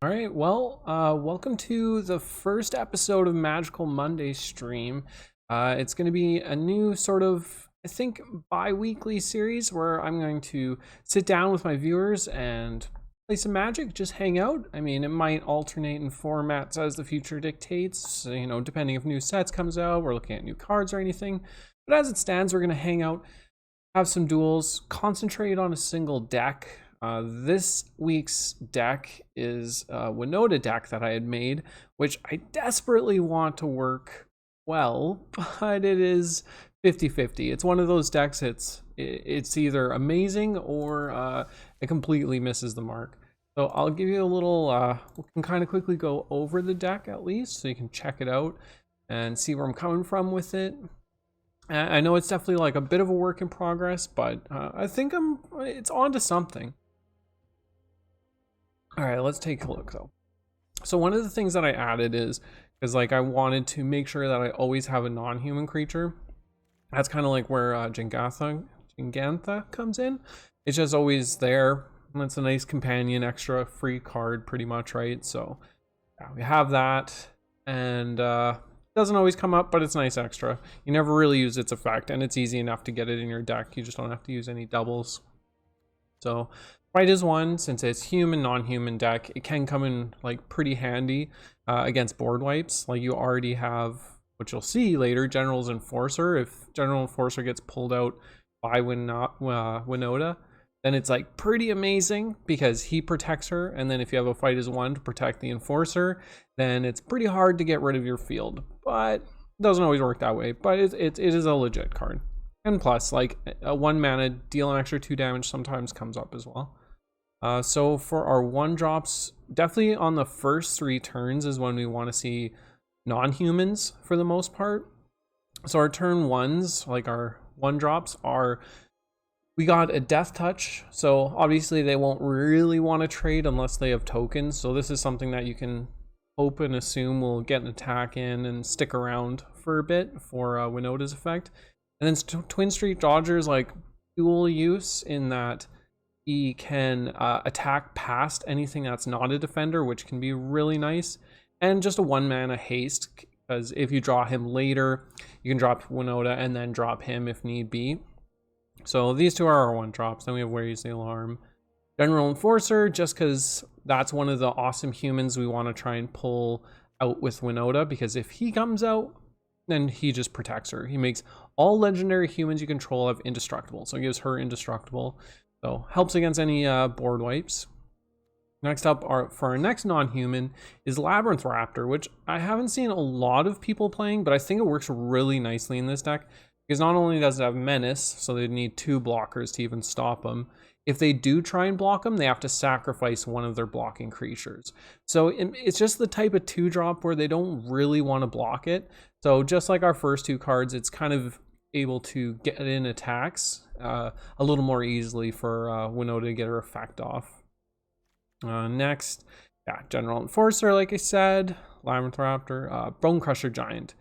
All right, well, welcome to the first episode of Magical Monday stream. It's going to be a new sort of, I think, bi-weekly series where I'm going to sit down with my viewers and play some Magic, just hang out. I mean, it might alternate in formats as the future dictates, depending if new sets comes out, we're looking at new cards or anything. But as it stands, we're going to hang out, have some duels, concentrate on a single deck. This week's deck is a Winota deck that I had made, which I desperately want to work well, but it is 50-50. It's one of those decks, it's either amazing or it completely misses the mark. So I'll give you a little, we can kind of quickly go over the deck at least, so you can check it out and see where I'm coming from with it. I know it's definitely like a bit of a work in progress, but I think it's on to something. All right, let's take a look though. So one of the things that I added is like I wanted to make sure that I always have a non-human creature. That's kind of like where Jingantha comes in. It's just always there. And it's a nice companion, extra free card pretty much, right? So yeah, we have that, and doesn't always come up, but it's nice extra. You never really use its effect, and it's easy enough to get it in your deck. You just don't have to use any doubles. So Fight is one, since it's human, non-human deck, it can come in like pretty handy against board wipes. Like you already have, which you'll see later, General's Enforcer. If General Enforcer gets pulled out by Winota, then it's like pretty amazing because he protects her. And then if you have a Fight is one to protect the Enforcer, then it's pretty hard to get rid of your field. But it doesn't always work that way, but it is a legit card. And plus, like a 1 mana, deal an extra 2 damage sometimes comes up as well. So for our 1-drops, definitely on the first 3 turns is when we want to see non-humans for the most part. So our turn 1s, like our 1-drops, we got a Death Touch. So obviously they won't really want to trade unless they have tokens. So this is something that you can hope and assume will get an attack in and stick around for a bit for Winota's effect. And then Twin Street Dodger's like dual use in that he can attack past anything that's not a defender, which can be really nice. And just a 1 mana haste, because if you draw him later, you can drop Winota and then drop him if need be. So these two are our 1-drops. Then we have Raise the Alarm. General Enforcer, just because that's one of the awesome humans we want to try and pull out with Winota, because if he comes out, then he just protects her. He makes all legendary humans you control have indestructible. So he gives her indestructible. So helps against any board wipes. Next up, for our next non-human is Labyrinth Raptor, which I haven't seen a lot of people playing, but I think it works really nicely in this deck because not only does it have Menace, so they need 2 blockers to even stop them. If they do try and block them, they have to sacrifice one of their blocking creatures. So it's just the type of 2-drop where they don't really want to block it. So just like our first 2 cards, it's kind of able to get in attacks a little more easily for Winota to get her effect off. Next, yeah, General Enforcer, like I said, Labyrinth Raptor, Bone Crusher Giant.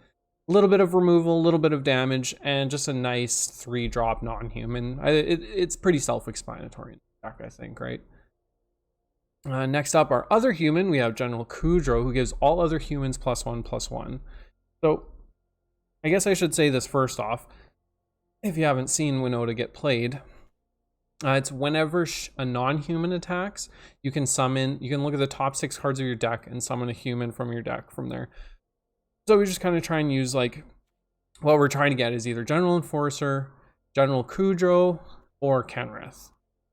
A little bit of removal, a little bit of damage, and just a nice 3-drop non-human. It's pretty self-explanatory in the deck, I think, right? Next up, our other human, we have General Kudro, who gives all other humans +1/+1. So I guess I should say this first off. If you haven't seen Winota get played, it's whenever a non-human attacks, you can look at the top 6 cards of your deck and summon a human from your deck from there. So we just kind of try and use, like, what we're trying to get is either General Enforcer, General Kudro, or Kenrith.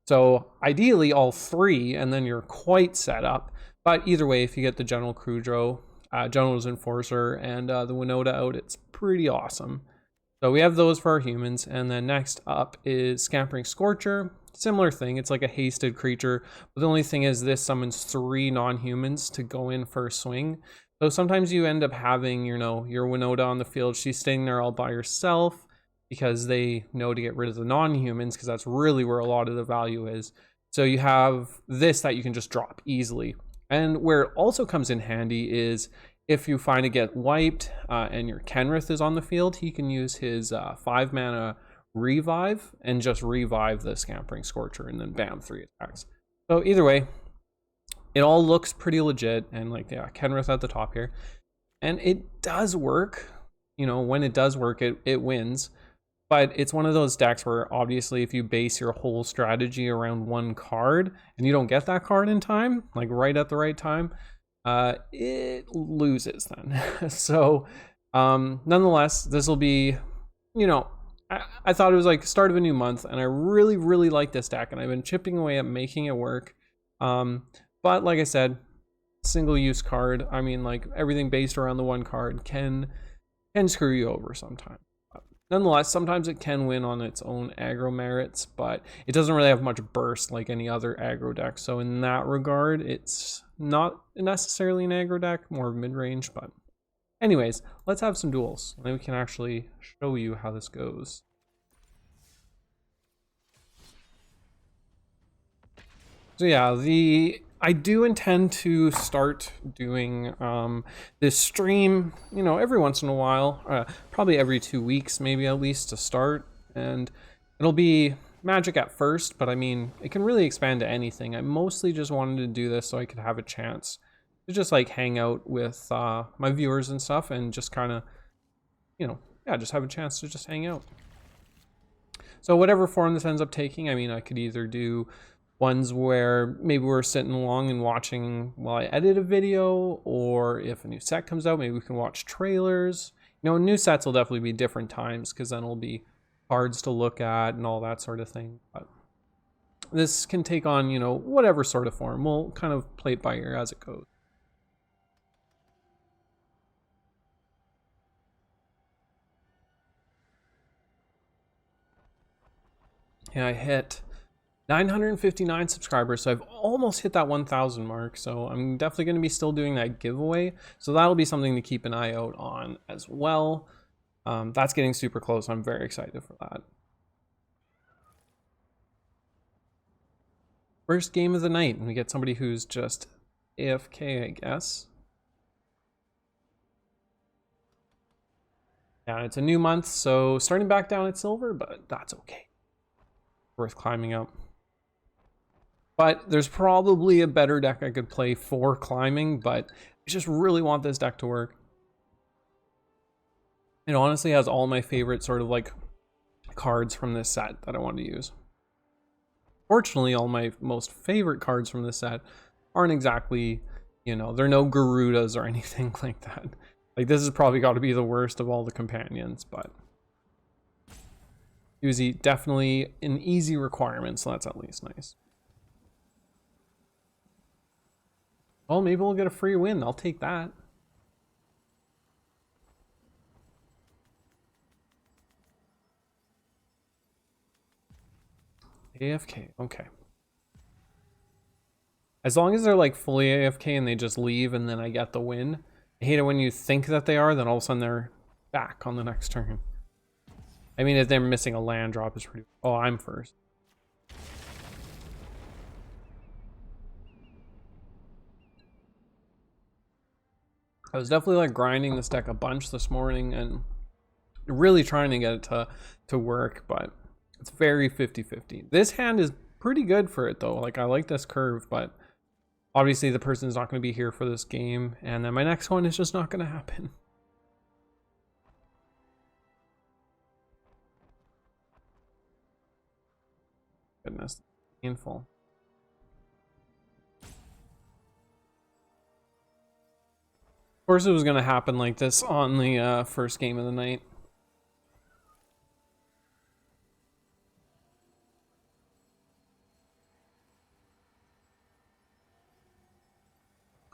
So ideally all 3, and then you're quite set up. But either way, if you get the General Kudro, General's Enforcer, and the Winota out, it's pretty awesome. So we have those for our humans, and then next up is Scampering Scorcher. Similar thing, it's like a hasted creature, but the only thing is this summons 3 non-humans to go in for a swing. So sometimes you end up having, your Winota on the field. She's staying there all by herself because they know to get rid of the non-humans, because that's really where a lot of the value is. So you have this that you can just drop easily. And where it also comes in handy is if you find it get wiped and your Kenrith is on the field, he can use his 5 mana revive and just revive the Scampering Scorcher, and then bam, 3 attacks. So either way, It all looks pretty legit, and like, yeah, Kenrith at the top here. And it does work. You know, when it does work, it wins. But it's one of those decks where obviously if you base your whole strategy around one card and you don't get that card in time, like right at the right time, it loses then. So nonetheless, this will be, you know, I thought it was like start of a new month, and I really, really like this deck, and I've been chipping away at making it work. But like I said, single use card. I mean, like everything based around the one card can screw you over sometimes. Nonetheless, sometimes it can win on its own aggro merits, but it doesn't really have much burst like any other aggro deck. So in that regard, it's not necessarily an aggro deck, more mid-range. But anyways, let's have some duels, and then we can actually show you how this goes. So yeah, I do intend to start doing this stream, you know, every once in a while, probably every 2 weeks, maybe at least to start. And it'll be Magic at first, but I mean, it can really expand to anything. I mostly just wanted to do this so I could have a chance to just like hang out with my viewers and stuff, and just kind of, you know, yeah, just have a chance to just hang out. So whatever form this ends up taking, I mean, I could either do ones where maybe we're sitting along and watching while I edit a video, or if a new set comes out, maybe we can watch trailers. You know, new sets will definitely be different times, because then it'll be cards to look at and all that sort of thing. But this can take on, you know, whatever sort of form. We'll kind of play it by ear as it goes. Yeah, I hit 959 subscribers, so I've almost hit that 1,000 mark. So I'm definitely going to be still doing that giveaway, so that'll be something to keep an eye out on as well. That's getting super close. I'm very excited for that. First game of the night, and we get somebody who's just AFK, I guess. Yeah, it's a new month, so starting back down at silver, but that's okay. Worth climbing up. But there's probably a better deck I could play for climbing, but I just really want this deck to work. It honestly has all my favorite sort of like cards from this set that I want to use. Fortunately, all my most favorite cards from this set aren't exactly, you know, they're no Garudas or anything like that. Like, this has probably got to be the worst of all the companions, but Uzi, definitely an easy requirement, so that's at least nice. Well, maybe we'll get a free win. I'll take that. AFK, okay. As long as they're like fully AFK and they just leave and then I get the win. I hate it when you think that they are, then all of a sudden they're back on the next turn. I mean, if they're missing a land drop is pretty... Oh, I'm first. I was definitely like grinding this deck a bunch this morning and really trying to get it to work, but it's very 50-50. This hand is pretty good for it though. Like, I like this curve, but obviously the person's not going to be here for this game, and then my next one is just not going to happen. Goodness, painful. Of course it was going to happen like this on the first game of the night.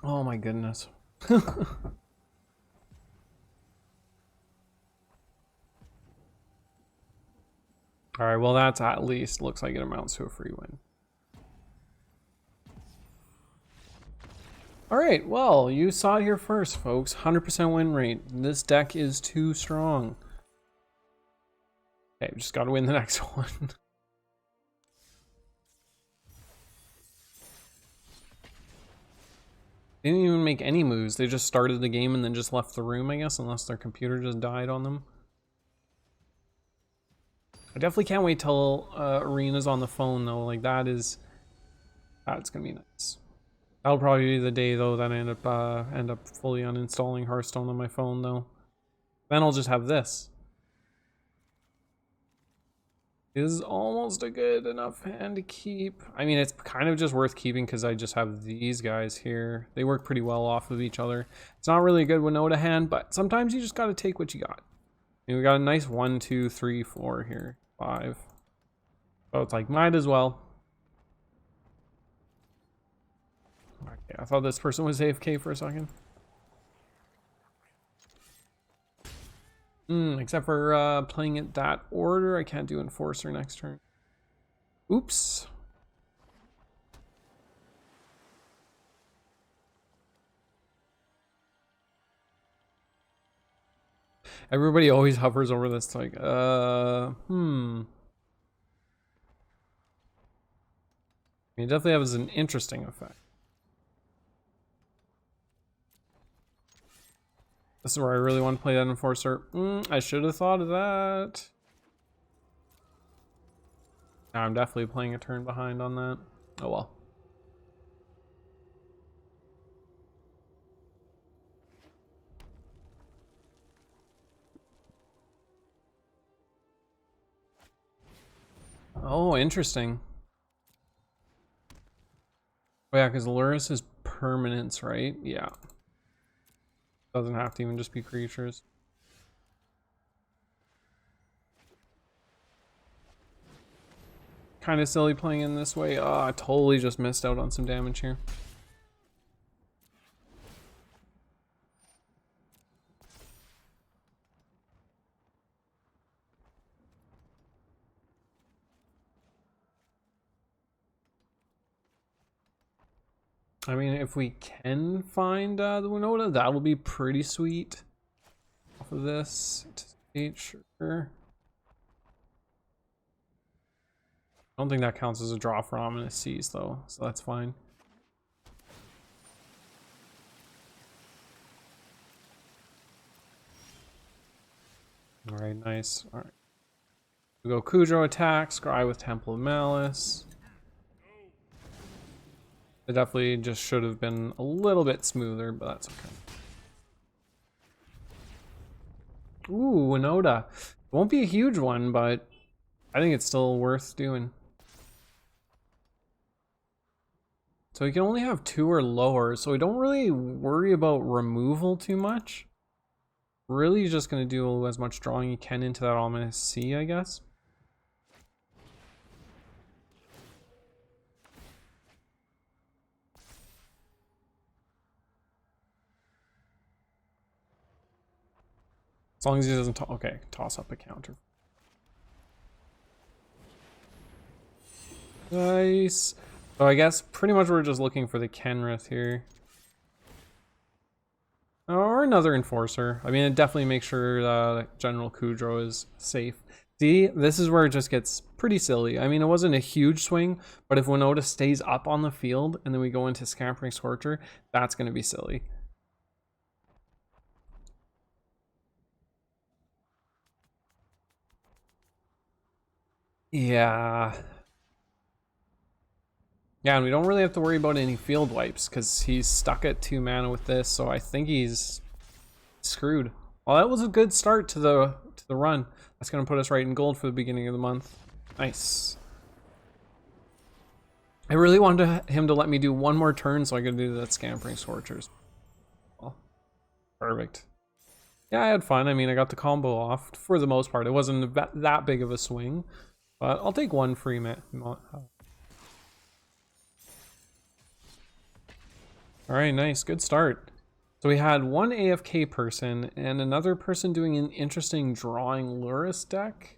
Oh my goodness. All right, well, that's at least looks like it amounts to a free win. All right, well, you saw it here first, folks. 100% win rate. This deck is too strong. Okay, just got to win the next one. They didn't even make any moves. They just started the game and then just left the room, I guess, unless their computer just died on them. I definitely can't wait till Arena's on the phone, though. Like, that's gonna be nice. That'll probably be the day though that I end up fully uninstalling Hearthstone on my phone though. Then I'll just have this. Is almost a good enough hand to keep. I mean, it's kind of just worth keeping because I just have these guys here. They work pretty well off of each other. It's not really a good Winota hand, but sometimes you just got to take what you got. And we got a nice 1, 2, 3, 4 here. 5. So it's like, might as well. Okay, I thought this person was AFK for a second. Except for playing it that order, I can't do Enforcer next turn. Oops. Everybody always hovers over this like, I mean, it definitely has an interesting effect. This is where I really want to play that Enforcer. I should have thought of that. Now I'm definitely playing a turn behind on that. Oh well. Oh, interesting. Oh yeah, because Luris is permanence, right? Yeah. Doesn't have to even just be creatures. Kind of silly playing in this way. Oh, I totally just missed out on some damage here. I mean, if we can find the Winota, that will be pretty sweet. Off of this, sure. I don't think that counts as a draw for Ominous Seas though, so that's fine. All right, nice. All right, we go Kudro attack, Scry with Temple of Malice. It definitely just should have been a little bit smoother, but that's okay. Ooh, Winota. It won't be a huge one, but I think it's still worth doing. So we can only have 2 or lower, so we don't really worry about removal too much. Really just going to do as much drawing you can into that Ominous Sea, I guess. As long as he doesn't okay, toss up a counter. Nice. So I guess pretty much we're just looking for the Kenrith here. Or another Enforcer. I mean, it definitely makes sure General Kudro is safe. See, this is where it just gets pretty silly. I mean, it wasn't a huge swing, but if Winota stays up on the field and then we go into Scampering Scorcher, that's going to be silly. Yeah. Yeah, and we don't really have to worry about any field wipes because he's stuck at 2 mana with this, so I think he's screwed. Well, that was a good start to the run. That's going to put us right in gold for the beginning of the month. Nice. I really wanted him to let me do one more turn so I could do that Scampering Scorchers. Well, perfect. Yeah, I had fun. I mean, I got the combo off for the most part. It wasn't that big of a swing, but I'll take 1 free All right, nice. Good start. So we had 1 AFK person and another person doing an interesting drawing Luris deck.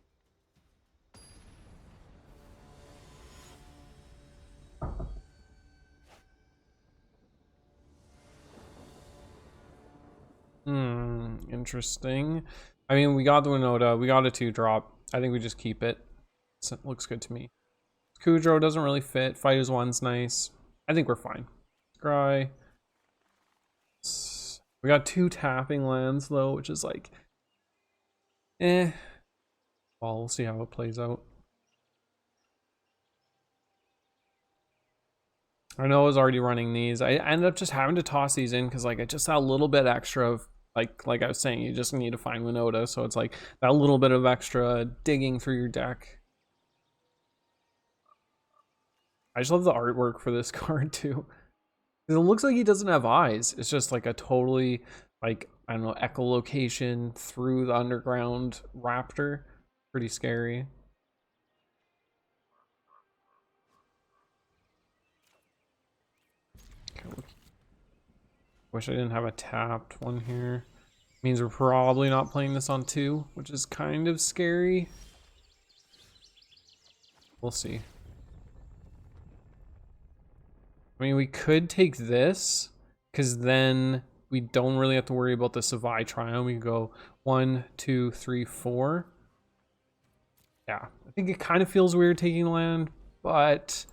Interesting. I mean, we got the Winota, we got a 2-drop. I think we just keep it. It looks good to me. Kudro doesn't really fit. Fighters 1's nice. I think we're fine. Scry. We got 2 tapping lands though, which is like, well, we'll see how it plays out. I know I was already running these. I ended up just having to toss these in because like I just had a little bit extra of like I was saying, you just need to find Winota. So it's like that little bit of extra digging through your deck. I just love the artwork for this card too. It looks like he doesn't have eyes. It's just like a totally like, I don't know, echolocation through the underground raptor. Pretty scary. Okay, wish I didn't have a tapped one here. Means we're probably not playing this on 2, which is kind of scary. We'll see. I mean, we could take this, because then we don't really have to worry about the Savai Triome. We can go 1, 2, 3, 4. Yeah, I think it kind of feels weird taking land, but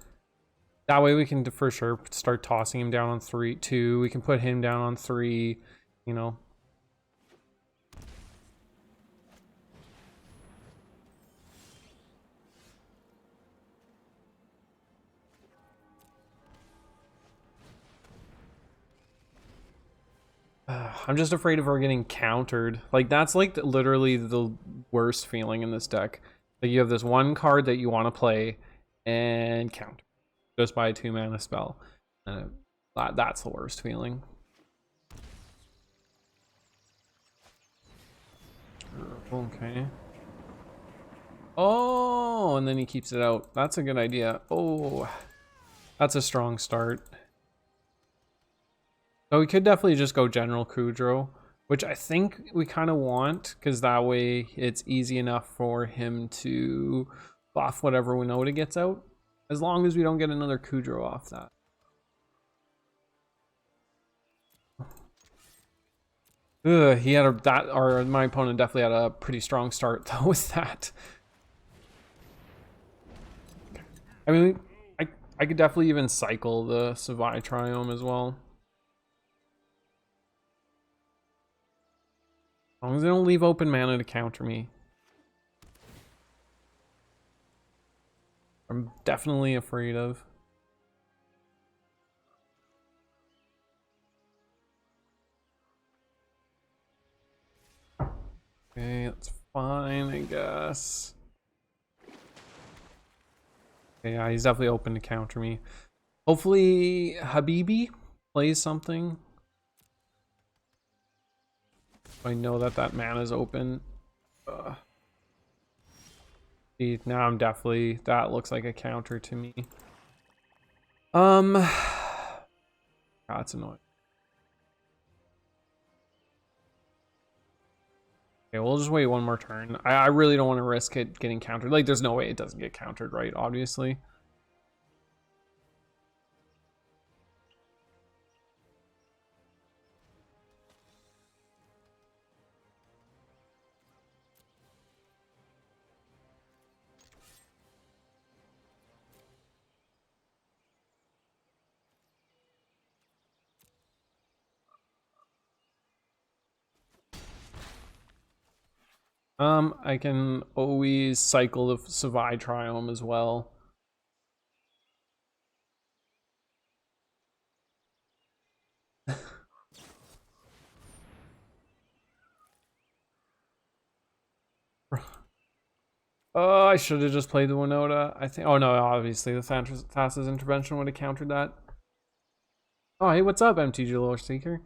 that way we can for sure start tossing him down on 3, 2. We can put him down on 3, you know. I'm just afraid of her getting countered. Like, that's like literally the worst feeling in this deck. Like, you have this one card that you want to play and counter just by a 2-mana spell. That's the worst feeling. Okay. Oh, and then he keeps it out. That's a good idea. Oh, that's a strong start. So we could definitely just go General Kudrow, which I think we kind of want, because that way it's easy enough for him to buff whatever Winota gets out, as long as we don't get another Kudrow off that. Ugh, he had my opponent definitely had a pretty strong start though with that. I mean, I could definitely even cycle the Savai Triome as well. As long as they don't leave open mana to counter me. I'm definitely afraid of. Okay, that's fine, I guess. Okay, yeah, he's definitely open to counter me. Hopefully Habibi plays something. I know that mana is open. See, now I'm definitely, that looks like a counter to me. That's annoying. Okay, we'll just wait one more turn. I really don't want to risk it getting countered. Like, there's no way it doesn't get countered, right? Obviously. I can always cycle the Savai Triome as well. Oh, I should have just played the Winota. I think. Oh no, obviously the Thassa's intervention would have countered that. Oh hey, what's up, MTGA Lore Seeker?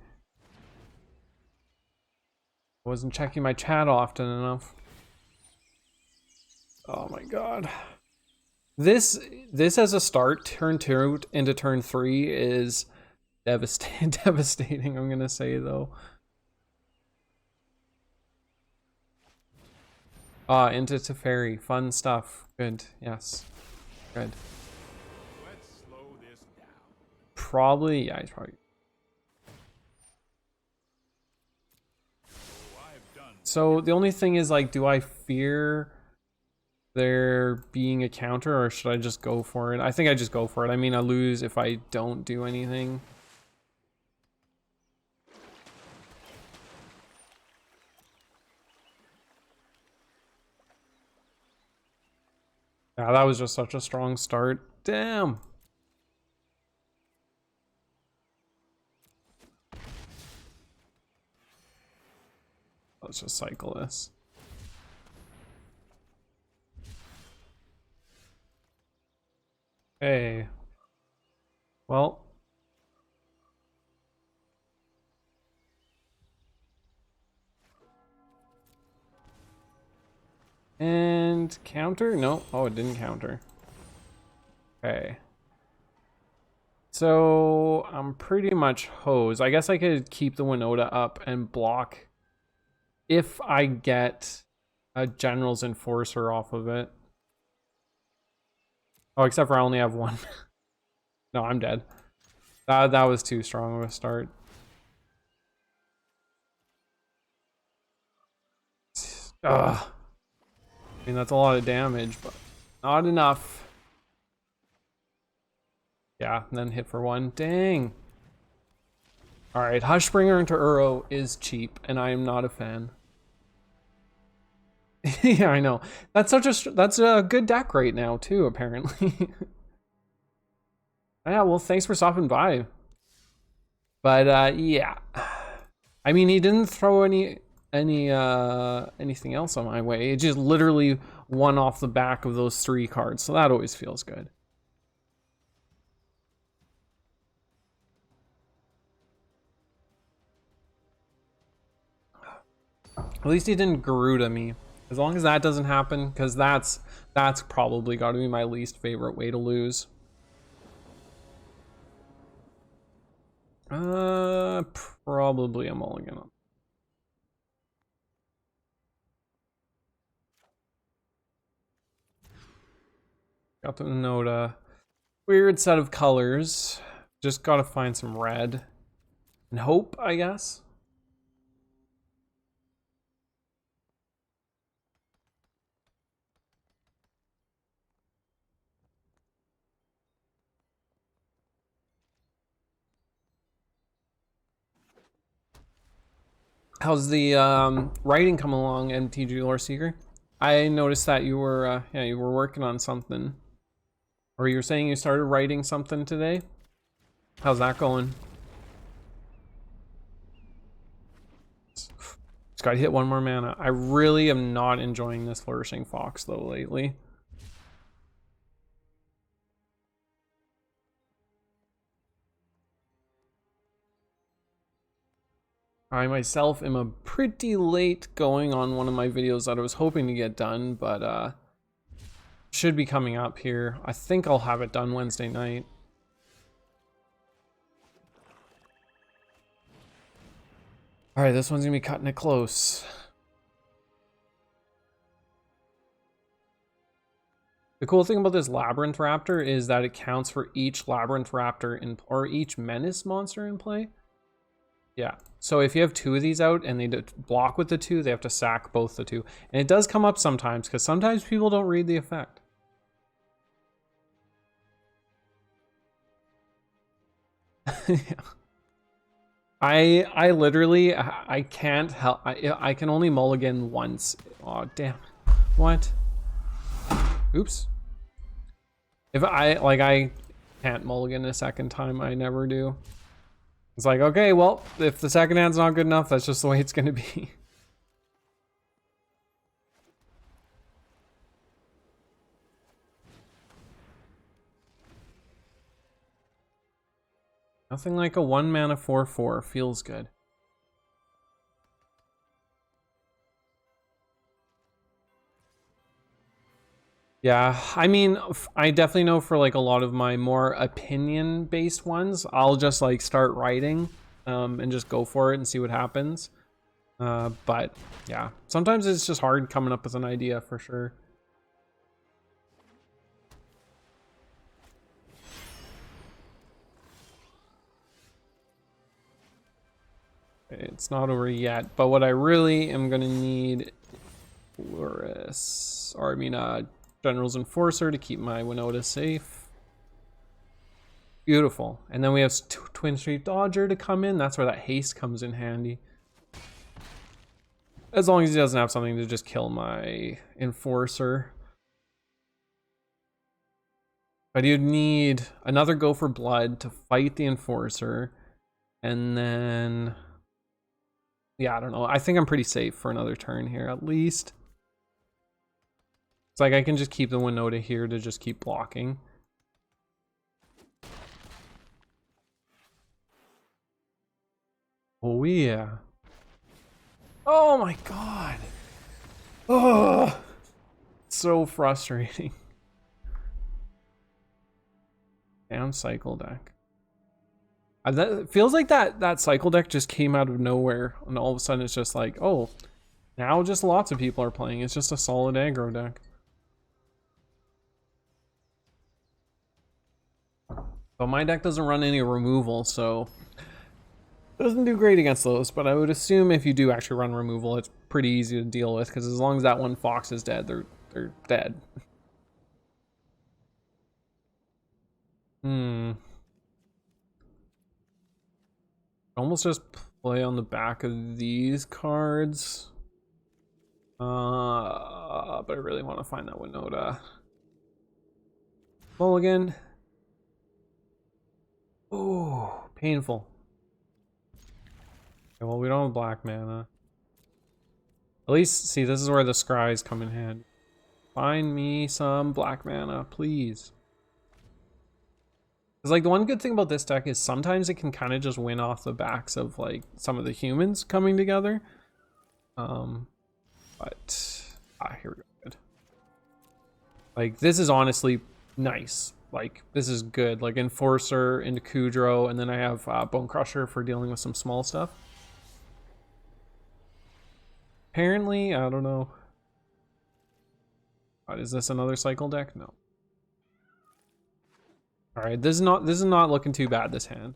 I wasn't checking my chat often enough. Oh my god. This as a start, turn 2 into turn 3 is devastating, I'm gonna say though. Into Teferi, fun stuff. Good, yes. Good. Let's slow this down. Probably, yeah, he's probably. So the only thing is, like, do I fear there being a counter, or should I just go for it? I think I just go for it. I mean, I lose if I don't do anything. Yeah, that was just such a strong start. Damn. Let's just cycle this. Okay. Well. And counter? No. Oh, it didn't counter. Okay. So I'm pretty much hosed. I guess I could keep the Winota up and block if I get a General's Enforcer off of it. Oh, except for I only have one. No, I'm dead. That was too strong of a start. Ugh. I mean, that's a lot of damage, but not enough. Yeah, and then hit for one. Dang. All right, Hushbringer into Uro is cheap, and I am not a fan. Yeah, I know. That's a good deck right now too, apparently. Yeah, well, thanks for stopping by. But yeah, I mean, he didn't throw anything else on my way. It just literally won off the back of those 3 cards, so that always feels good. At least he didn't Garuda me. As long as that doesn't happen, because that's probably got to be my least favorite way to lose. Probably a mulligan. Got the Winota. Weird set of colors. Just gotta find some red. And hope, I guess. How's the writing coming along, MTG Lore Seeker? I noticed that you were working on something. Or you were saying you started writing something today? How's that going? Just gotta hit one more mana. I really am not enjoying this Flourishing Fox though lately. I myself am a pretty late going on one of my videos that I was hoping to get done, but should be coming up here. I think I'll have it done Wednesday night. All right, this one's gonna be cutting it close. The cool thing about this Labyrinth Raptor is that it counts for each Labyrinth Raptor or each Menace monster in play. Yeah, so if you have 2 of these out and they block with the 2, they have to sack both the 2. And it does come up sometimes, because sometimes people don't read the effect. Yeah. I literally, I can't help, I can only mulligan once. Oh, damn. What? Oops. If I can't mulligan a second time, I never do. It's like, okay, well, if the second hand's not good enough, that's just the way it's gonna be. Nothing like a 1 mana 4/4 feels good. Yeah, I mean, I definitely know for like a lot of my more opinion-based ones, I'll just like start writing and just go for it and see what happens. But yeah, sometimes it's just hard coming up with an idea for sure. It's not over yet, but what I really am gonna need General's Enforcer to keep my Winota safe. Beautiful. And then we have Twin Street Dodger to come in. That's where that haste comes in handy. As long as he doesn't have something to just kill my Enforcer. But you'd need another Go for Blood to fight the Enforcer. And then Yeah, I don't know. I think I'm pretty safe for another turn here, at least. It's like I can just keep the Winota here to just keep blocking. Oh yeah. Oh my god. Oh, so frustrating. Damn cycle deck. That feels like that cycle deck just came out of nowhere, and all of a sudden it's just like, oh, now just lots of people are playing. It's just a solid aggro deck. But my deck doesn't run any removal, so it doesn't do great against those. But I would assume if you do actually run removal, it's pretty easy to deal with, because as long as that one fox is dead, they're dead. Almost just play on the back of these cards. But I really want to find that Winota. Mulligan. Oh, painful. Okay, well, we don't have black mana. At least, see, this is where the scries come in hand. Find me some black mana, please. Because, like, the one good thing about this deck is sometimes it can kind of just win off the backs of, like, some of the humans coming together. Here we go. Good. Like, this is honestly nice. Like, this is good. Like, Enforcer into Kudro, and then I have Bone Crusher for dealing with some small stuff. Apparently, I don't know. Is this another cycle deck? No. All right, this is not looking too bad, this hand.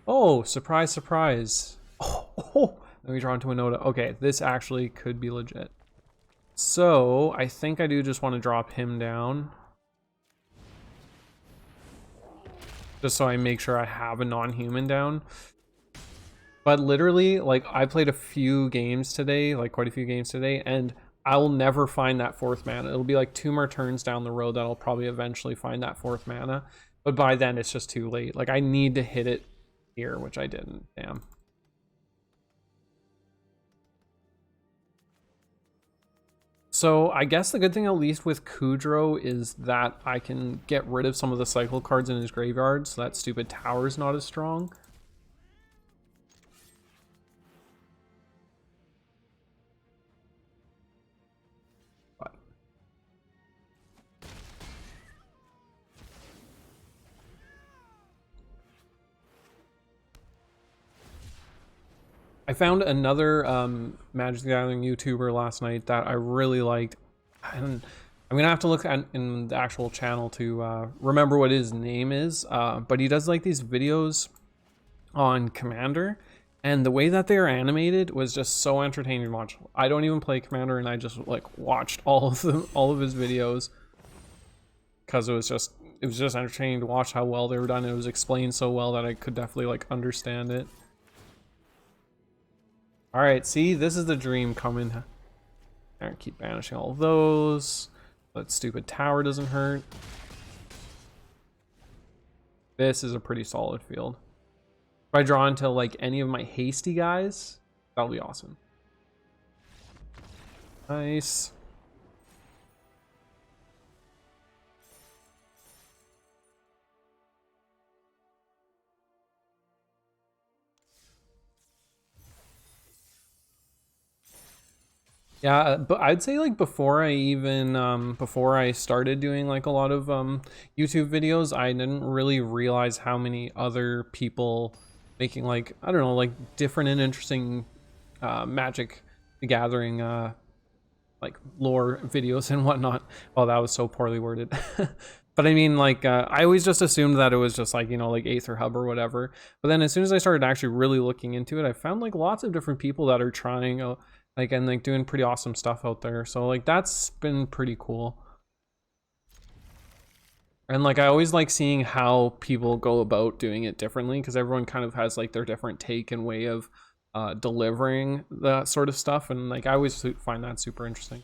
Oh, surprise, surprise. Oh, let me draw into a Winota. Okay, this actually could be legit. So I think I do just want to drop him down, just so I make sure I have a non-human down. But literally, like, I played a few games today, like quite a few games today, and I will never find that fourth mana. It'll be like 2 more turns down the road that I'll probably eventually find that fourth mana. But by then, it's just too late. Like, I need to hit it here, which I didn't. Damn. So I guess the good thing, at least with Kudro, is that I can get rid of some of the cycle cards in his graveyard, so that stupid tower's not as strong. I found another Magic the Gathering YouTuber last night that I really liked, and I'm gonna have to look at in the actual channel to remember what his name is. But he does like these videos on Commander, and the way that they are animated was just so entertaining to watch. I don't even play Commander, and I just like watched all of his videos because it was just entertaining to watch how well they were done. It was explained so well that I could definitely like understand it. All right, see, this is the dream coming. All right, keep banishing all of those. That stupid tower doesn't hurt. This is a pretty solid field. If I draw into like any of my hasty guys, that'll be awesome. Nice. Yeah, but I'd say like before I even before I started doing like a lot of YouTube videos, I didn't really realize how many other people making like, I don't know, like different and interesting Magic the Gathering like lore videos and whatnot. Oh, that was so poorly worded. But I mean, like, I always just assumed that it was just like, you know, like Aether Hub or whatever. But then as soon as I started actually really looking into it, I found like lots of different people that are trying like, and like doing pretty awesome stuff out there. So like, that's been pretty cool. And like, I always like seeing how people go about doing it differently, because everyone kind of has like their different take and way of delivering that sort of stuff. And like, I always find that super interesting.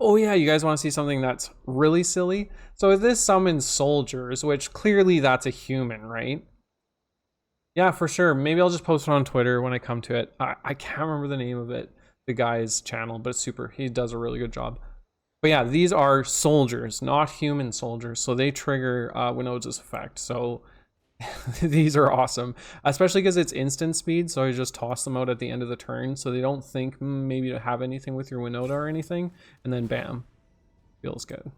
Oh yeah, you guys want to see something that's really silly? So this summons soldiers, which clearly that's a human, right? Yeah, for sure. Maybe I'll just post it on Twitter when I come to it. I can't remember the name of it, the guy's channel, but it's super. He does a really good job. But yeah, these are soldiers, not human soldiers. So they trigger Winota's effect. So these are awesome, especially because it's instant speed. So I just toss them out at the end of the turn so they don't think maybe to have anything with your Winota or anything. And then bam, feels good.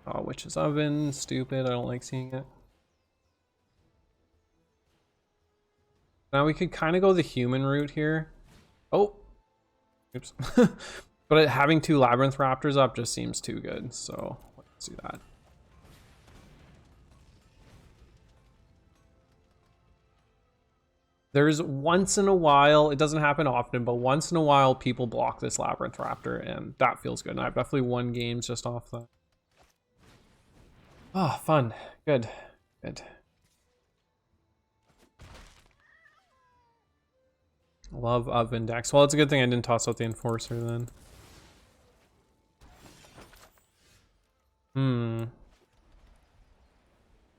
Oh, Witch's Oven, stupid. I don't like seeing it. Now we could kind of go the human route here. Oh, oops. But having 2 Labyrinth Raptors up just seems too good. So let's do that. There's once in a while, it doesn't happen often, but once in a while people block this Labyrinth Raptor and that feels good. And I've definitely won games just off that. Oh, fun. Good. Good. Love of Index. Well, it's a good thing I didn't toss out the Enforcer then.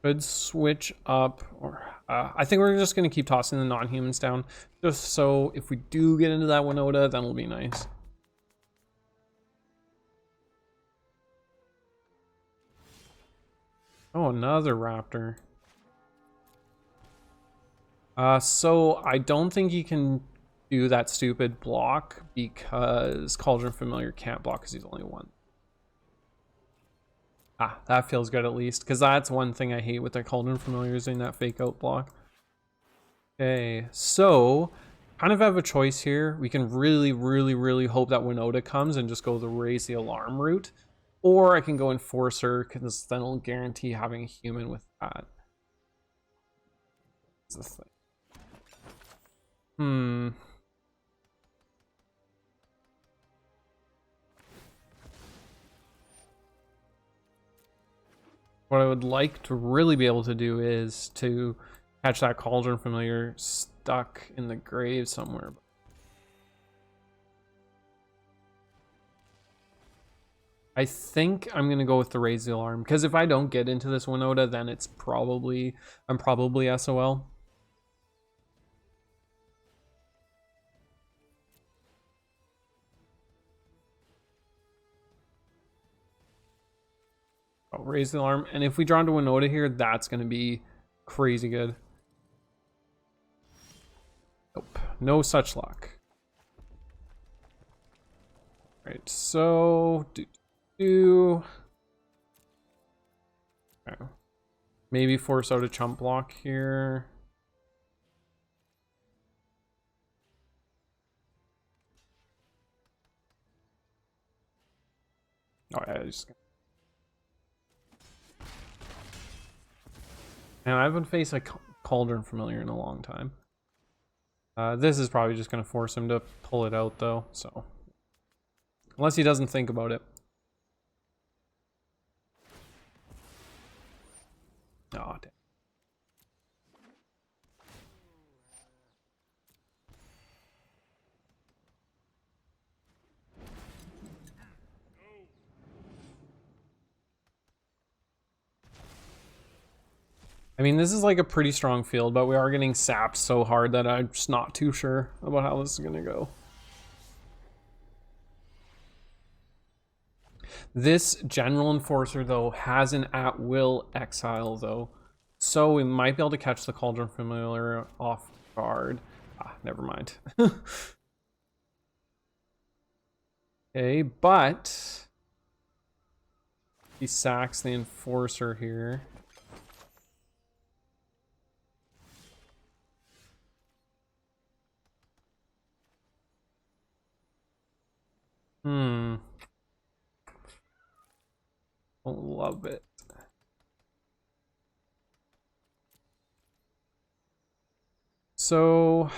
Could switch up, or I think we're just going to keep tossing the non-humans down, just so if we do get into that Winota, then it'll be nice. Oh, another Raptor. So I don't think he can do that stupid block because Cauldron Familiar can't block because he's only 1. Ah, that feels good at least, because that's one thing I hate with the Cauldron Familiar, using that fake out block. Okay, so kind of have a choice here. We can really hope that Winota comes and just go the raise the alarm route, or I can go Enforcer because then it'll guarantee having a human with that. That's the thing. What I would like to really be able to do is to catch that Cauldron Familiar stuck in the grave somewhere. I think I'm gonna go with the raise the alarm, because if I don't get into this Winota, then it's probably I'm probably SOL. I'll raise the alarm, and if we draw into Winota here, that's gonna be crazy good. Nope, no such luck. Right, so okay. Maybe force out a chump block here. Oh yeah, just. And I haven't faced a Cauldron Familiar in a long time. This is probably just going to force him to pull it out, though. So, unless he doesn't think about it. Oh, damn. I mean, this is like a pretty strong field, but we are getting sapped so hard that I'm just not too sure about how this is going to go. This General Enforcer, though, has an at-will exile, though. So we might be able to catch the Cauldron Familiar off guard. Ah, never mind. Okay, but he sacks the Enforcer here. Love it. So,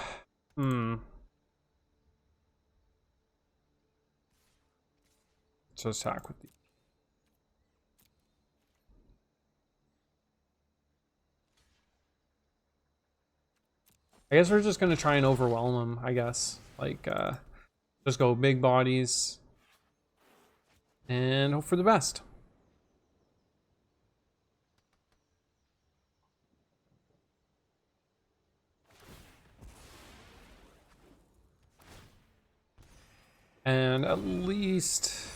let's attack with the. I guess we're just gonna try and overwhelm him, I guess. Like, just go big bodies and hope for the best. And at least...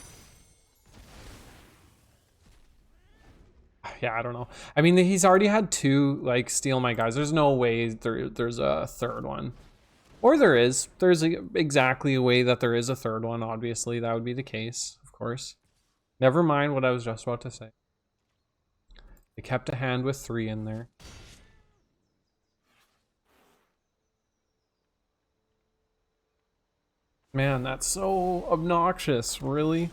Yeah, I don't know. I mean, he's already had 2, like, steal my guys. There's no way there's a third one. Or there is. There's exactly a way that there is a third one, obviously. That would be the case, of course. Never mind what I was just about to say. They kept a hand with 3 in there. Man, that's so obnoxious, really?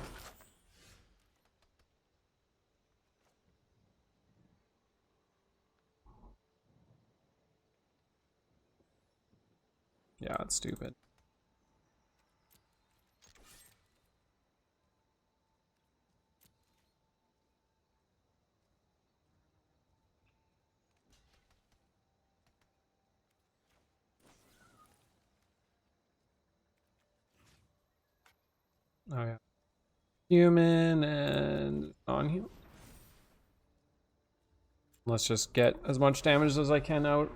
Yeah, it's stupid. Oh yeah. Human and non-human. Let's just get as much damage as I can out.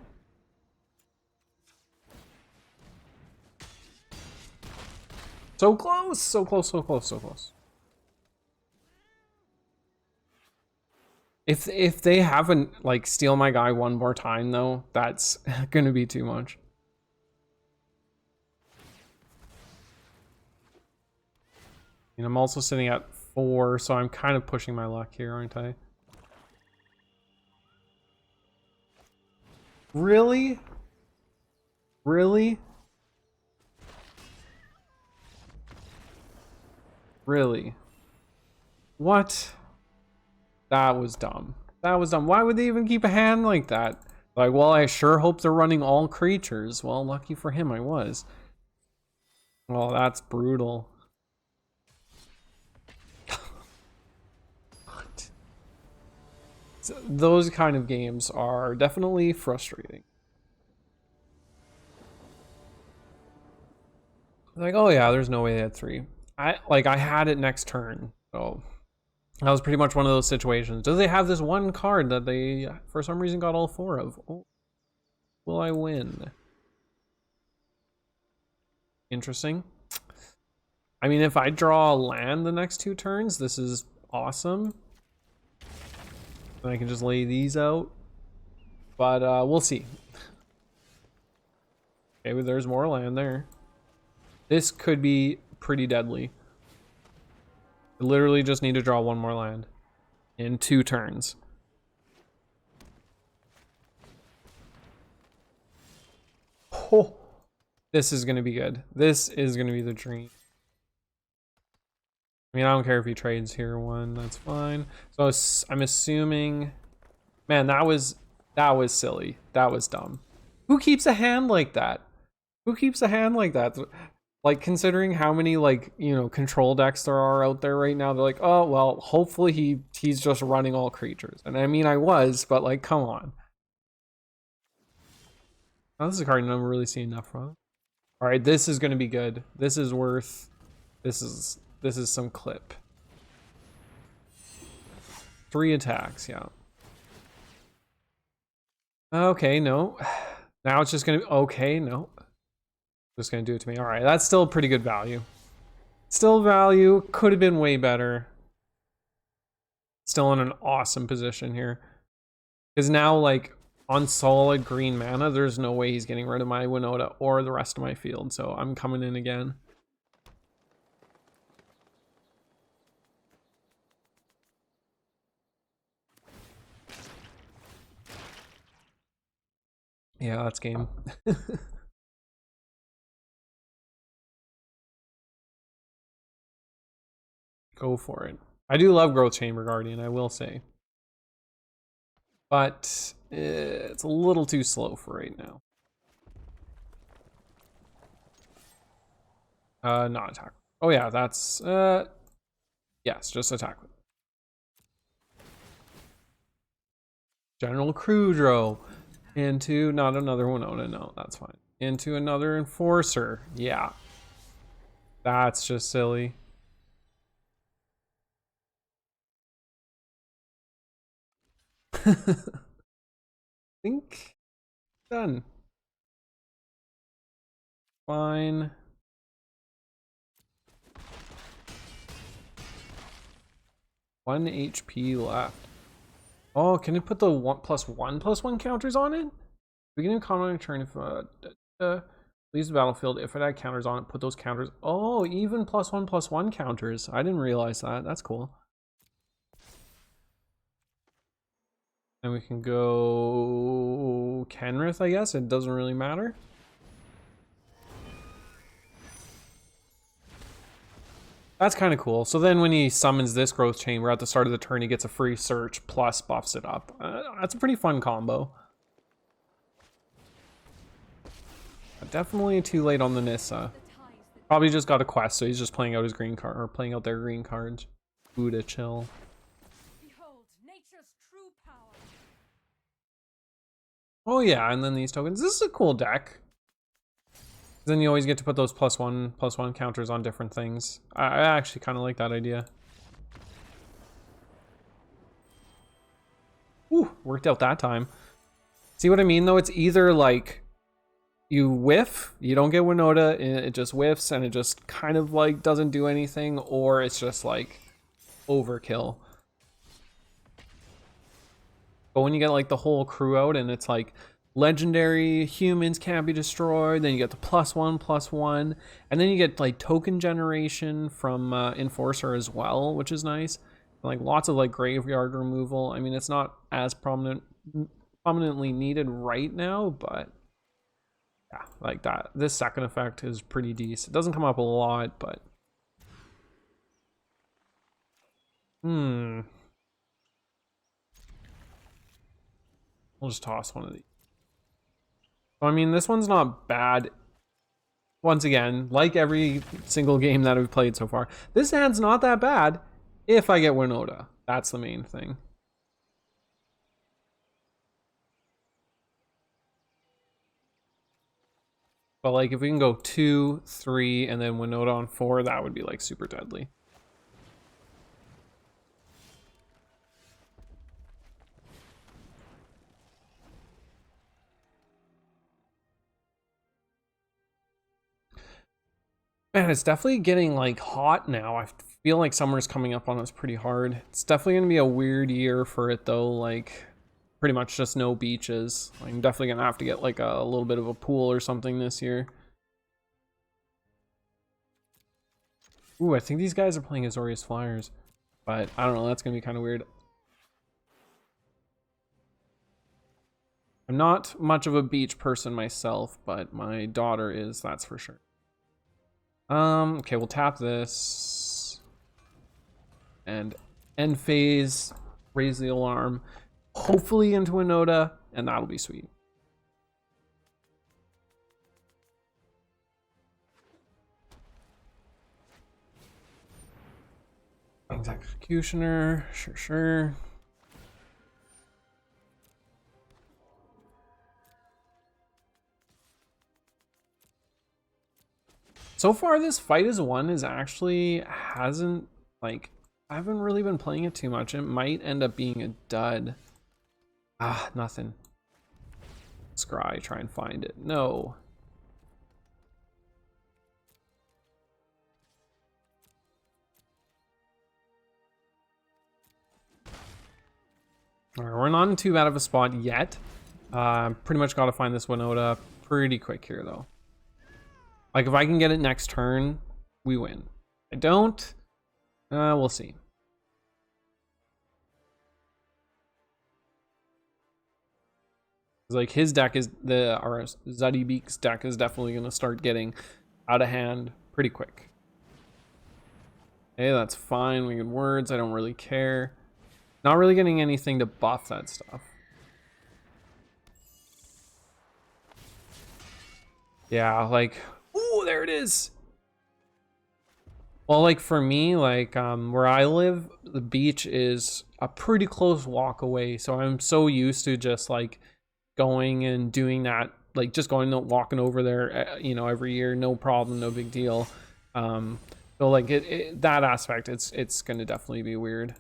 So close, so close, so close, so close. If they haven't like steal my guy one more time though, that's gonna be too much. And I'm also sitting at 4, so I'm kind of pushing my luck here, aren't I? Really? Really? Really? What? That was dumb. That was dumb. Why would they even keep a hand like that? Like, well, I sure hope they're running all creatures. Well, lucky for him, I was. Well, that's brutal. What? So those kind of games are definitely frustrating. Like, oh yeah, there's no way they had 3. I had it next turn, so that was pretty much one of those situations. Do they have this one card that they, for some reason, got all 4 of? Oh, will I win? Interesting. I mean, if I draw a land the next 2 turns, this is awesome. Then I can just lay these out. But we'll see. Okay, well, there's more land there. This could be pretty deadly. I literally just need to draw 1 more land in 2 turns. Oh, this is going to be good. This is going to be the dream. I mean, I don't care if he trades here 1, that's fine. So I'm assuming, man, that was silly. That was dumb. Who keeps a hand like that? Who keeps a hand like that? Like, considering how many, like, you know, control decks there are out there right now, they're like, oh, well, hopefully he's just running all creatures. And I mean, I was, but like, come on. Oh, this is a card I'm really seeing enough from. All right, this is going to be good. This is worth, this is some clip. 3 attacks, yeah. Okay, no. Now it's just going to, okay, no. Just going to do it to me. All right, that's still pretty good value. Still value, could have been way better. Still in an awesome position here. Because now, like, on solid green mana, there's no way he's getting rid of my Winota or the rest of my field, so I'm coming in again. Yeah, that's game. Go for it. I do love Growth Chamber Guardian, I will say. But it's a little too slow for right now. Not attack. Oh yeah, that's yes, just attack. General Crudro into not another Winota. No, that's fine. Into another Enforcer. Yeah, that's just silly. Think done. Fine. 1 HP left. Oh, can it put the 1+1/+1 counters on it? Beginning combat on turn if leaves the battlefield. If it had counters on it, put those counters. Oh, even +1/+1 counters. I didn't realize that. That's cool. And we can go Kenrith, I guess. It doesn't really matter. That's kind of cool. So then when he summons this growth chamber at the start of the turn, he gets a free search plus buffs it up. That's a pretty fun combo. Definitely too late on the Nissa. Probably just got a quest, so he's just playing out his green card, or playing out their green cards. Buddha chill. Behold, nature's true power. Oh yeah, and then these tokens. This is a cool deck. Then you always get to put those +1/+1 counters on different things. I actually kind of like that idea. Ooh, worked out that time. See what I mean though? It's either like you whiff, you don't get Winota, it just whiffs and it just kind of like doesn't do anything, or it's just like overkill. But when you get like the whole crew out and it's like legendary humans can't be destroyed, then you get the +1/+1, and then you get like token generation from Enforcer as well, which is nice. And, like lots of like graveyard removal. I mean, it's not as prominently needed right now, but yeah, like that. This second effect is pretty decent. It doesn't come up a lot, but we'll just toss one of these. I mean, this one's not bad. Once again, like every single game that we've played so far, this hand's not that bad if I get Winota. That's the main thing. But like if we can go 2, 3, and then Winota on 4, that would be like super deadly. Man, it's definitely getting like hot now. I feel like summer's coming up on us pretty hard. It's definitely gonna be a weird year for it though, like pretty much just no beaches. I'm definitely gonna have to get like a little bit of a pool or something this year. Ooh, I think these guys are playing Azorius Flyers, but I don't know, that's gonna be kind of weird. I'm not much of a beach person myself, but my daughter is, that's for sure. Okay, we'll tap this and end phase, raise the alarm, hopefully into Winota, and that'll be sweet. Executioner, sure. So far, this fight as one is actually hasn't, like, I haven't really been playing it too much. It might end up being a dud. Ah, nothing. Scry, try and find it. No. All right, we're not in too bad of a spot yet. Pretty much got to find this Winota pretty quick here, though. Like, if I can get it next turn, we win. I don't, we'll see. Like, his deck is, our Zuddy Beak's deck is definitely going to start getting out of hand pretty quick. Okay, that's fine. We get words. I don't really care. Not really getting anything to buff that stuff. Yeah, like, ooh, there it is. Well, like for me, like where I live, the beach is a pretty close walk away. So I'm so used to just like going and doing that, like just going and walking over there, you know, every year, no problem, no big deal. So like that aspect, it's going to definitely be weird.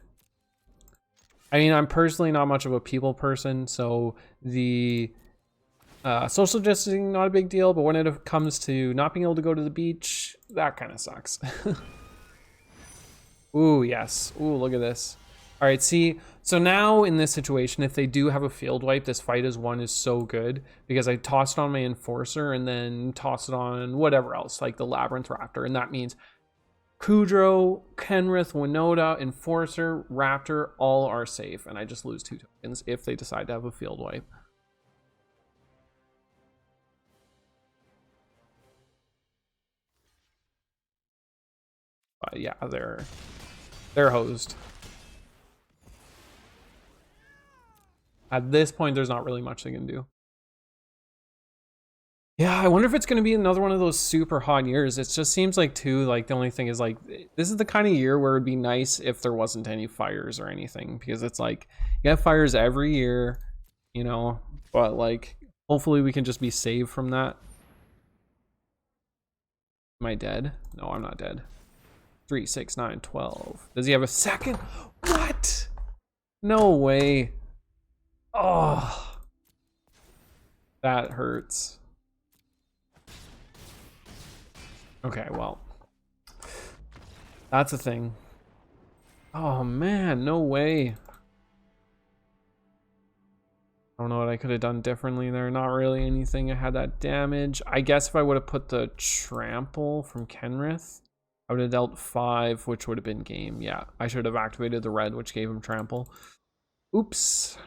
I mean, I'm personally not much of a people person, so the social distancing, not a big deal, but when it comes to not being able to go to the beach, that kind of sucks. Ooh, yes. Ooh, look at this. All right, see, so now in this situation, if they do have a field wipe, this fight as one is so good because I tossed on my Enforcer and then tossed it on whatever else, like the Labyrinth Raptor. And that means Kudrow, Kenrith, Winota, Enforcer, Raptor, all are safe. And I just lose 2 tokens if they decide to have a field wipe. But yeah, they're hosed. At this point, there's not really much they can do. Yeah, I wonder if it's going to be another one of those super hot years. It just seems like, too, like, the only thing is, like, this is the kind of year where it'd be nice if there wasn't any fires or anything. Because it's like, you have fires every year, you know, but, like, hopefully we can just be saved from that. Am I dead? No, I'm not dead. 3, 6, 9, 12. Does he have a second? What? No way. Oh, that hurts. Okay, well, that's a thing. Oh man, no way. I don't know what I could have done differently there. Not really anything. I had that damage. I guess if I would have put the trample from Kenrith, I would have dealt 5, which would have been game. Yeah, I should have activated the red, which gave him trample. Oops.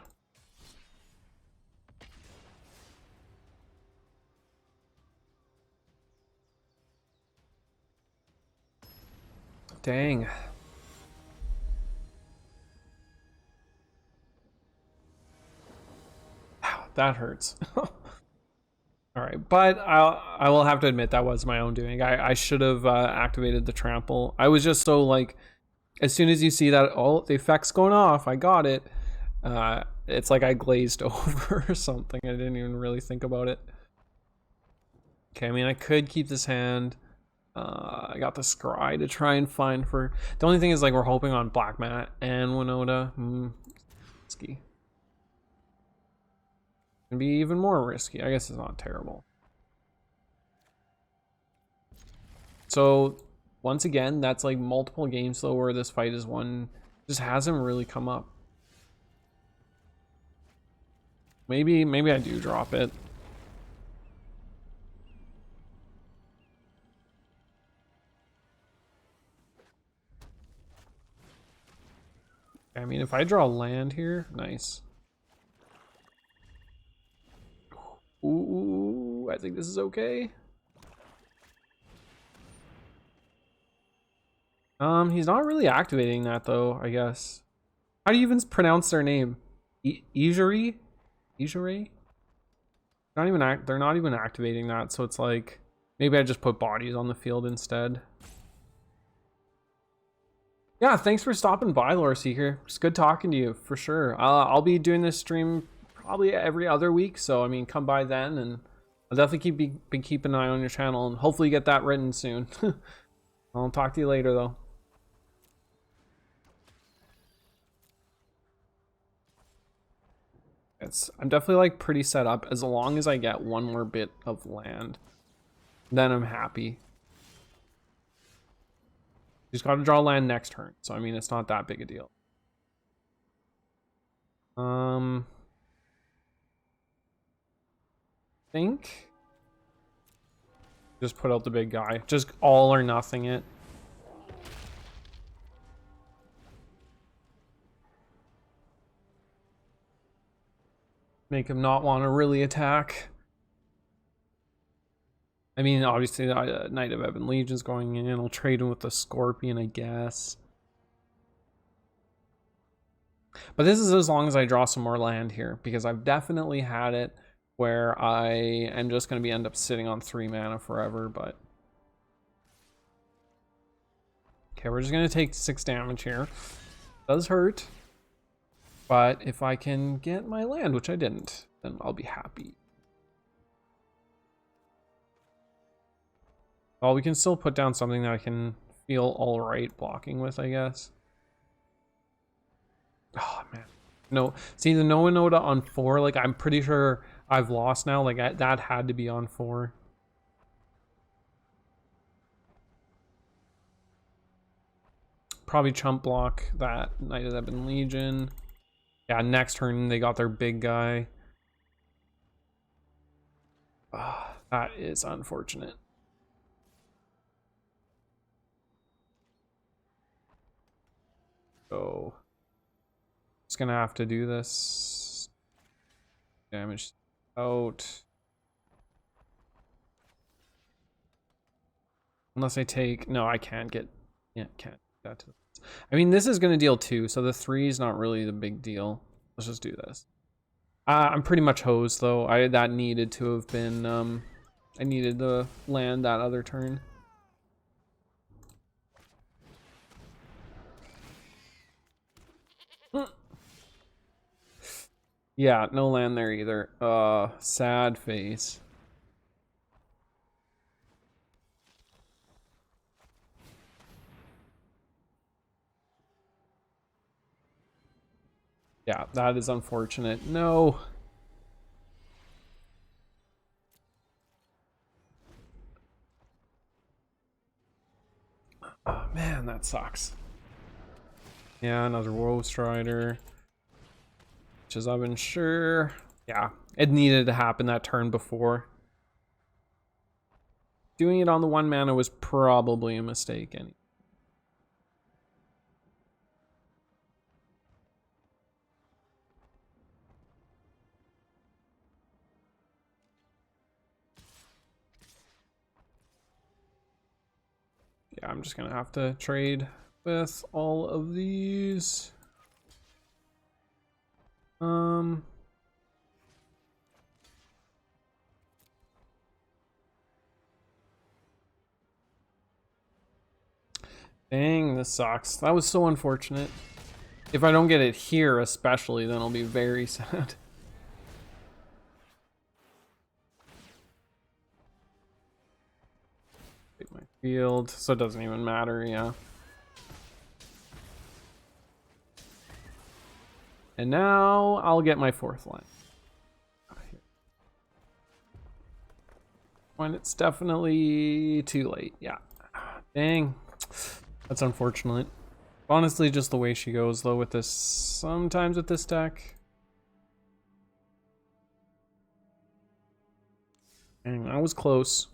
Dang. Ow, that hurts. All right, but I will have to admit that was my own doing. I should have activated the trample. I was just so like, as soon as you see that, oh, the effect's going off, I got it. It's like I glazed over or something. I didn't even really think about it. Okay, I mean, I could keep this hand. I got the Scry to try and find for... The only thing is, like, we're hoping on Black Mat and Winota. Risky. Can be even more risky. I guess it's not terrible. So, once again, that's like multiple games, though, where this fight is won. Just hasn't really come up. Maybe I do drop it. I mean, if I draw land here, nice. Ooh, I think this is okay. He's not really activating that though, I guess. How do you even pronounce their name? Ijuri? Ijuri? They're not even activating that, so it's like maybe I just put bodies on the field instead. Yeah, thanks for stopping by, Lore Seeker. It's good talking to you, for sure. I'll be doing this stream probably every other week, so I mean, come by then, and I'll definitely keep an eye on your channel, and hopefully get that written soon. I'll talk to you later, though. I'm definitely like pretty set up. As long as I get one more bit of land, then I'm happy. Just got to draw land next turn, so I mean it's not that big a deal. Think just put out the big guy. Just all or nothing it. Make him not want to really attack. I mean, obviously, the Knight of Ebon Legion's going in. I'll trade him with the Scorpion, I guess. But this is as long as I draw some more land here, because I've definitely had it where I am just going to end up sitting on 3 mana forever, but... Okay, we're just going to take 6 damage here. Does hurt. But if I can get my land, which I didn't, then I'll be happy. Well, we can still put down something that I can feel all right blocking with, I guess. Oh, man. No, see, the no Winota on 4, like, I'm pretty sure I've lost now. Like, that had to be on 4. probably chump block that Knight of the Ebon Legion. Yeah, next turn they got their big guy. That is unfortunate. So just gonna have to do this. Damage out. Unless I take, no, I can't get, yeah, can't do that to this. I mean, this is gonna deal 2, so the 3 is not really the big deal. Let's just do this. I'm pretty much hosed though. That needed to have been, I needed to land that other turn. Yeah, no land there either. Sad face. Yeah, that is unfortunate. No. Oh man, that sucks. Yeah, another Woe Strider. Which is, I've been sure. Yeah, it needed to happen that turn before. Doing it on the 1 mana was probably a mistake anyway. Yeah, I'm just gonna have to trade with all of these. Dang, this sucks. That was so unfortunate. If I don't get it here especially, then I'll be very sad. Take my field, so it doesn't even matter, yeah. And now I'll get my 4th line. When it's definitely too late, yeah. Dang, that's unfortunate. Honestly, just the way she goes though with this, sometimes with this deck. Dang, that was close.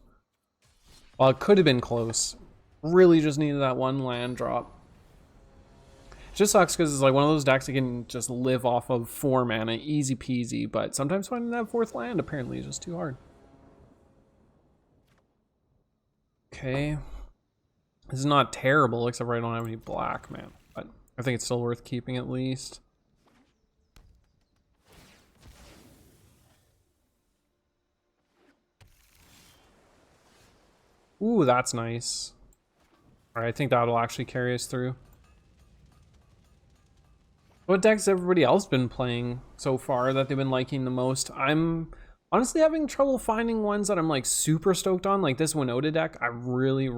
Well, it could have been close. Really just needed that 1 land drop. It just sucks because it's like one of those decks that can just live off of 4 mana, easy peasy, but sometimes finding that 4th land apparently is just too hard. Okay. This is not terrible, except for I don't have any black, man. But I think it's still worth keeping at least. Ooh, that's nice. Alright, I think that'll actually carry us through. What decks everybody else been playing so far that they've been liking the most? I'm honestly having trouble finding ones that I'm like super stoked on. Like this Winota deck, I really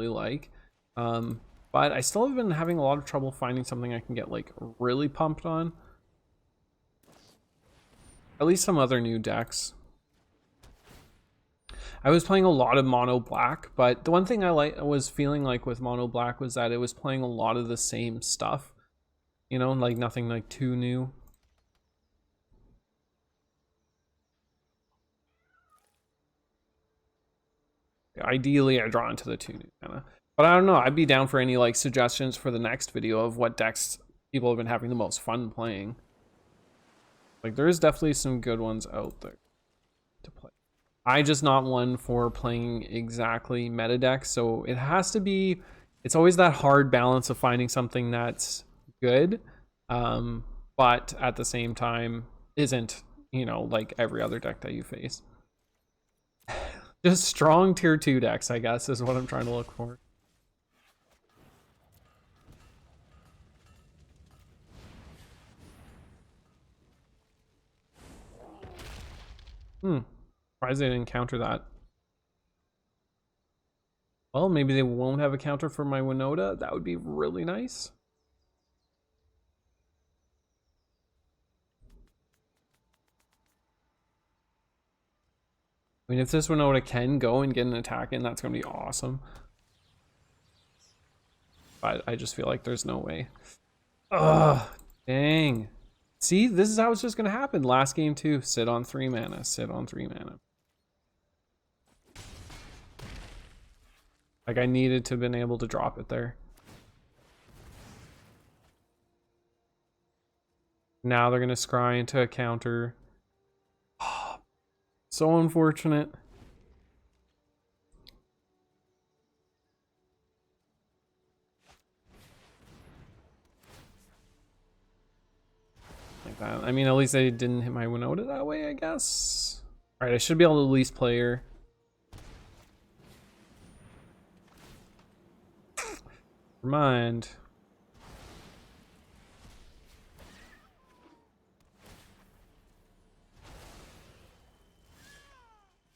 like. But I still have been having a lot of trouble finding something I can get like really pumped on. At least some other new decks. I was playing a lot of mono black, but the one thing I was feeling like with mono black was that it was playing a lot of the same stuff. You know, like nothing like too new. Ideally, I draw into the 2 new mana. But I don't know, I'd be down for any like suggestions for the next video of what decks people have been having the most fun playing. Like there is definitely some good ones out there to play. I just not one for playing exactly meta decks, so it has to be, it's always that hard balance of finding something that's good, but at the same time isn't, you know, like every other deck that you face. Just strong tier 2 decks, I guess, is what I'm trying to look for. Surprised they didn't counter that. Well, maybe they won't have a counter for my Winota. That would be really nice. I mean, if this Winota can go and get an attack in, that's going to be awesome. but I just feel like there's no way. Ugh, dang. See, this is how it's just gonna happen. Last game too. Sit on 3 mana. Sit on 3 mana. Like I needed to have been able to drop it there. Now they're gonna scry into a counter. So unfortunate. Like that. I mean, at least I didn't hit my Winota that way, I guess. All right, I should be able to at least play her. Never mind.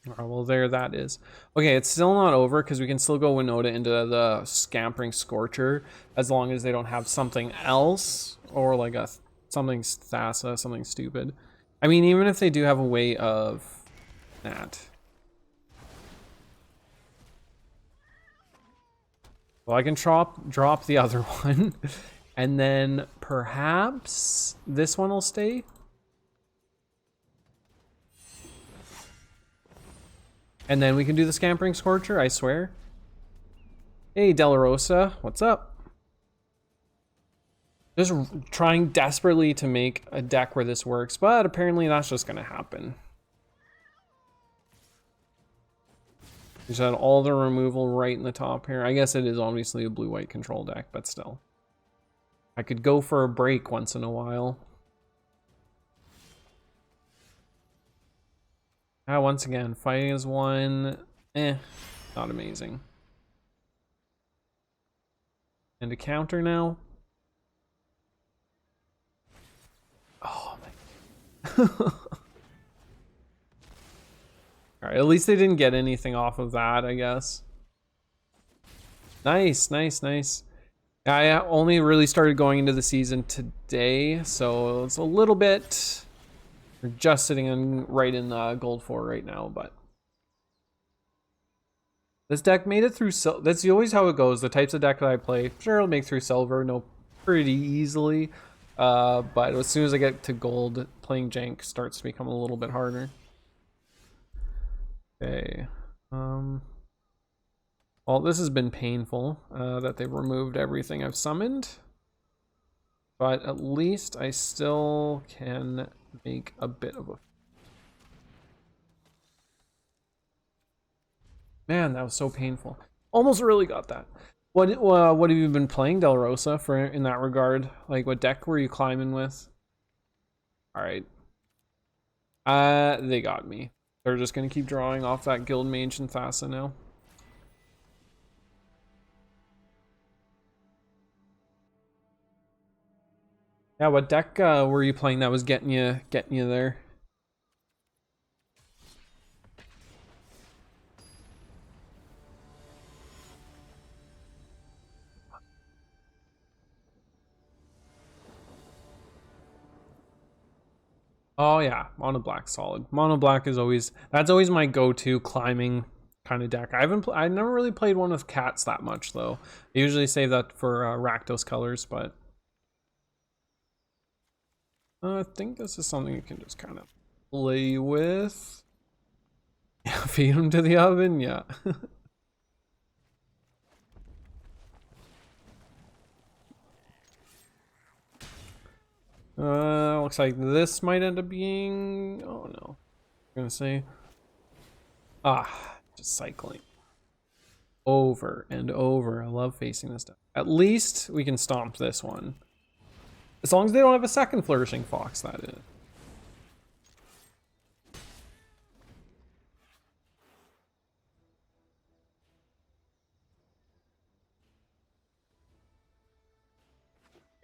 All right, well, there that is. Okay, it's still not over because we can still go Winota into the Scampering Scorcher as long as they don't have something else or like a something Thassa, something stupid. I mean, even if they do have a way of that. Well, I can drop the other one, and then perhaps this one will stay. And then we can do the Scampering Scorcher, I swear. Hey, Dela Rosa, what's up? Just trying desperately to make a deck where this works, but apparently that's just gonna happen. Just had all the removal right in the top here. I guess it is obviously a blue-white control deck, but still. I could go for a break once in a while. Once again, fighting is one. Not amazing. And a counter now. Oh my. Alright, at least they didn't get anything off of that, I guess. Nice, nice, nice. I only really started going into the season today, so it's a little bit... We're just sitting in right in gold 4 right now, but... This deck made it through... That's always how it goes. The types of deck that I play, sure, it'll make through silver, no, pretty easily. But as soon as I get to gold, playing jank starts to become a little bit harder. Okay. Well, this has been painful, that they've removed everything I've summoned. But at least I still can make a bit of a... Man, that was so painful. Almost really got that. What have you been playing, Del Rosa, for in that regard? Like, what deck were you climbing with? Alright. They got me. They're just gonna keep drawing off that Guild Mage and Thassa now. Yeah, what deck were you playing that was getting you there? Oh yeah, Mono Black solid. Mono Black is always that's always my go-to climbing kind of deck. I never really played one with cats that much though. I usually save that for Rakdos colors, but I think this is something you can just kind of play with. Yeah, feed them to the oven, yeah. Looks like this might end up being... Oh no. I'm gonna say... just cycling. Over and over. I love facing this stuff. At least we can stomp this one. As long as they don't have a second Flourishing Fox, that is.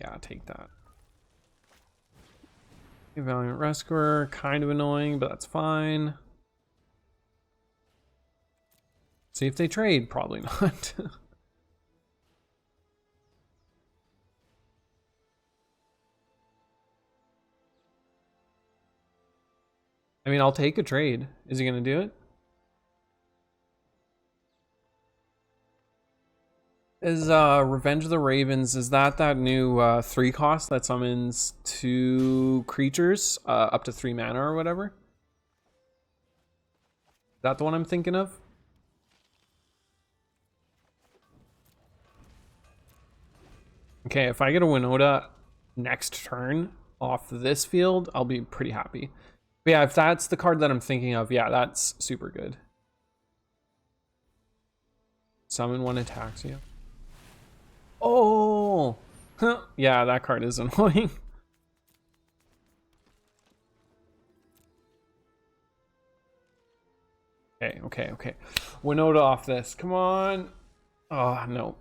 Yeah, take that. Valiant Rescuer, kind of annoying, but that's fine. See if they trade, probably not. I mean, I'll take a trade. Is he gonna do it? Is Revenge of the Ravens, is that new 3 cost that summons 2 creatures up to 3 mana or whatever? Is that the one I'm thinking of? Okay, if I get a Winota next turn off this field, I'll be pretty happy. But yeah, if that's the card that I'm thinking of, yeah, that's super good. Summon 1 attacks you. Oh! Yeah, that card is annoying. Okay. Winota off this. Come on. Oh, no.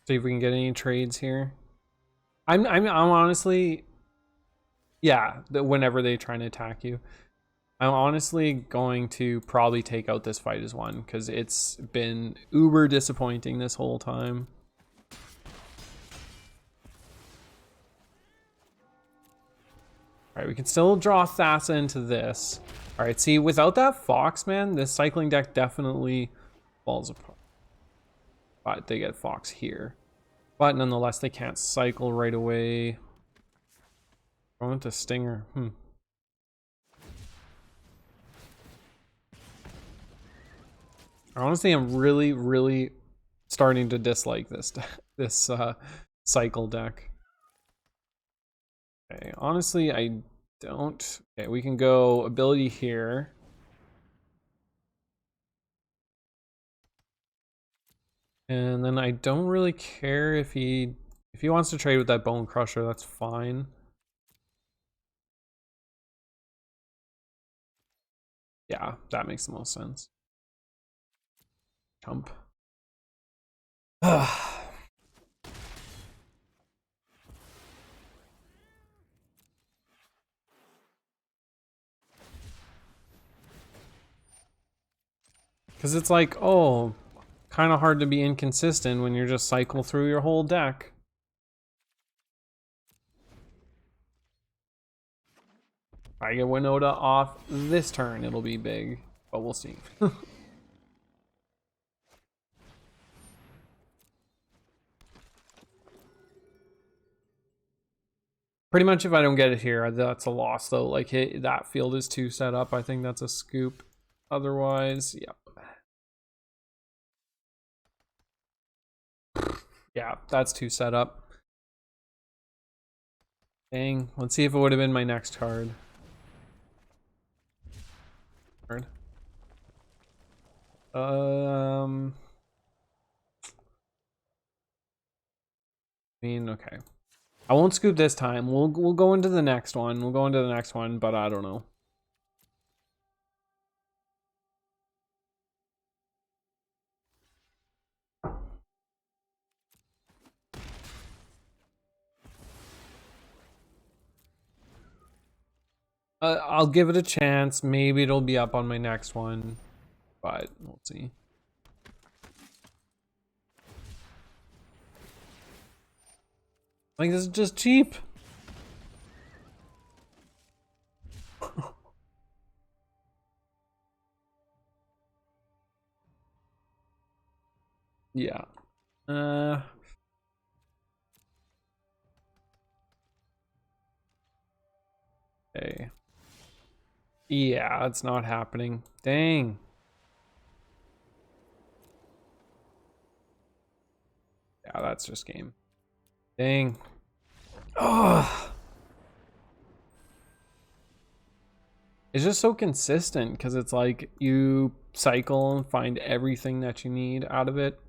See if we can get any trades here. I'm honestly, yeah, whenever they try to attack you, I'm honestly going to probably take out this fight as one because it's been uber disappointing this whole time. All right, we can still draw Thassa into this. All right, see, without that Fox, man, this cycling deck definitely falls apart. But they get Fox here. But nonetheless, they can't cycle right away. Going to Stinger. Honestly, I'm really starting to dislike this cycle deck. Okay, honestly, I don't. Okay, we can go ability here. And then I don't really care if he wants to trade with that Bone Crusher, that's fine. Yeah, that makes the most sense. Jump. Because it's like, oh, kind of hard to be inconsistent when you're just cycle through your whole deck. If I get Winota off this turn, it'll be big, but we'll see. Pretty much if I don't get it here, that's a loss though. Like that field is too set up. I think that's a scoop. Otherwise, yep. Yeah, that's too set up. Dang, let's see if it would have been my next card. I mean, okay. I won't scoop this time. We'll go into the next one. We'll go into the next one, but I don't know. I'll give it a chance. Maybe it'll be up on my next one, but we'll see. Like, this is just cheap. Yeah. Okay. Yeah, it's not happening. Dang. Yeah, that's just game. Dang. Oh. It's just so consistent because it's like you cycle and find everything that you need out of it.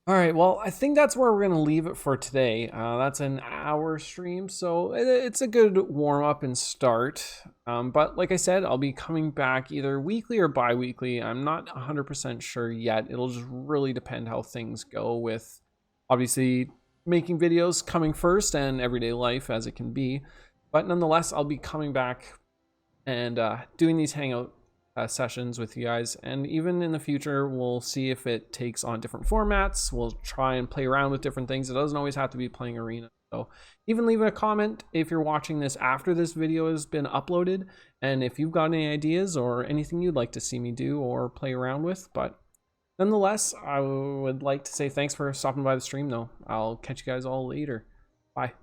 All right, well, I think that's where we're going to leave it for today. That's an hour stream, so it's a good warm up and start. But like I said, I'll be coming back either weekly or bi-weekly. I'm not 100% sure yet. It'll just really depend how things go with obviously making videos coming first and everyday life as it can be. But nonetheless, I'll be coming back and doing these hangout sessions with you guys, and even in the future we'll see if it takes on different formats. We'll try and play around with different things. It doesn't always have to be playing arena. So even leave a comment if you're watching this after this video has been uploaded, and if you've got any ideas or anything you'd like to see me do or play around with. But nonetheless, I would like to say thanks for stopping by the stream though. I'll catch you guys all later. Bye.